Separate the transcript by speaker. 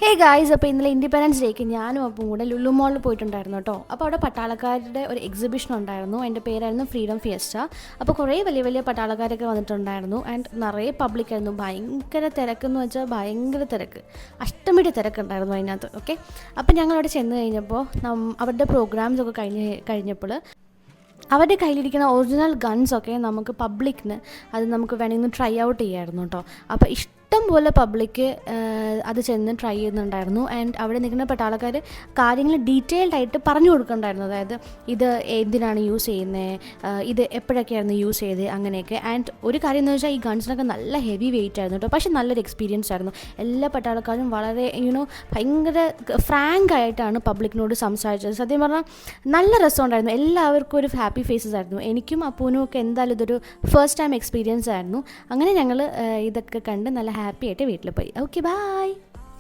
Speaker 1: Hey guys, അപ്പോൾ ഇന്നലെ independence ഡേക്ക് ഞാനും അപ്പം കൂടെ ലുലു മോളിൽ പോയിട്ടുണ്ടായിരുന്നു കേട്ടോ. അപ്പോൾ അവിടെ പട്ടാളക്കാരുടെ ഒരു എക്സിബിഷൻ ഉണ്ടായിരുന്നു. എൻ്റെ പേരായിരുന്നു ഫ്രീഡം ഫിയസ്റ്റ. അപ്പോൾ കുറേ വലിയ വലിയ പട്ടാളക്കാരൊക്കെ വന്നിട്ടുണ്ടായിരുന്നു. ആൻഡ് നിറയെ പബ്ലിക്കായിരുന്നു. ഭയങ്കര തിരക്കെന്ന് വെച്ചാൽ ഭയങ്കര തിരക്ക്, അഷ്ടമിയുടെ തിരക്കുണ്ടായിരുന്നു അതിനകത്ത്. ഓക്കെ, അപ്പോൾ ഞങ്ങൾ അവിടെ ചെന്ന് കഴിഞ്ഞപ്പോൾ അവരുടെ പ്രോഗ്രാംസ് ഒക്കെ കഴിഞ്ഞപ്പോൾ അവരുടെ കയ്യിലിരിക്കുന്ന ഒറിജിനൽ ഗൺസൊക്കെ നമുക്ക് പബ്ലിക്കിന് അത് നമുക്ക് വേണമെങ്കിൽ ട്രൈ ഔട്ട് ചെയ്യായിരുന്നു കേട്ടോ. അപ്പോൾ ഇഷ്ടം പോലെ പബ്ലിക്ക് അത് ചെന്ന് ട്രൈ ചെയ്യുന്നുണ്ടായിരുന്നു. ആൻഡ് അവിടെ നിൽക്കുന്ന പട്ടാളക്കാർ കാര്യങ്ങൾ ഡീറ്റെയിൽഡ് ആയിട്ട് പറഞ്ഞു കൊടുക്കുന്നുണ്ടായിരുന്നു. അതായത് ഇത് എന്തിനാണ് യൂസ് ചെയ്യുന്നത്, ഇത് എപ്പോഴൊക്കെയായിരുന്നു യൂസ് ചെയ്തത്, അങ്ങനെയൊക്കെ. ആൻഡ് ഒരു കാര്യം എന്ന് വെച്ചാൽ ഈ ഗൺസിനൊക്കെ നല്ല ഹെവി വെയിറ്റ് ആയിരുന്നു കേട്ടോ. പക്ഷേ നല്ലൊരു എക്സ്പീരിയൻസ് ആയിരുന്നു. എല്ലാ പട്ടാളക്കാരും വളരെ ഭയങ്കര ഫ്രാങ്ക് ആയിട്ടാണ് പബ്ലിക്കിനോട് സംസാരിച്ചത്. സത്യം പറഞ്ഞാൽ നല്ല രസമുണ്ടായിരുന്നു. എല്ലാവർക്കും ഒരു ഹാപ്പി ഫേസസ് ആയിരുന്നു. എനിക്കും അപ്പൂനും ഒക്കെ എന്തായാലും ഇതൊരു ഫസ്റ്റ് ടൈം എക്സ്പീരിയൻസ് ആയിരുന്നു. അങ്ങനെ ഞങ്ങൾ ഇതൊക്കെ കണ്ട് നല്ല ഹാപ്പി ആയിട്ട് വീട്ടിൽ പോയി. Okay, by.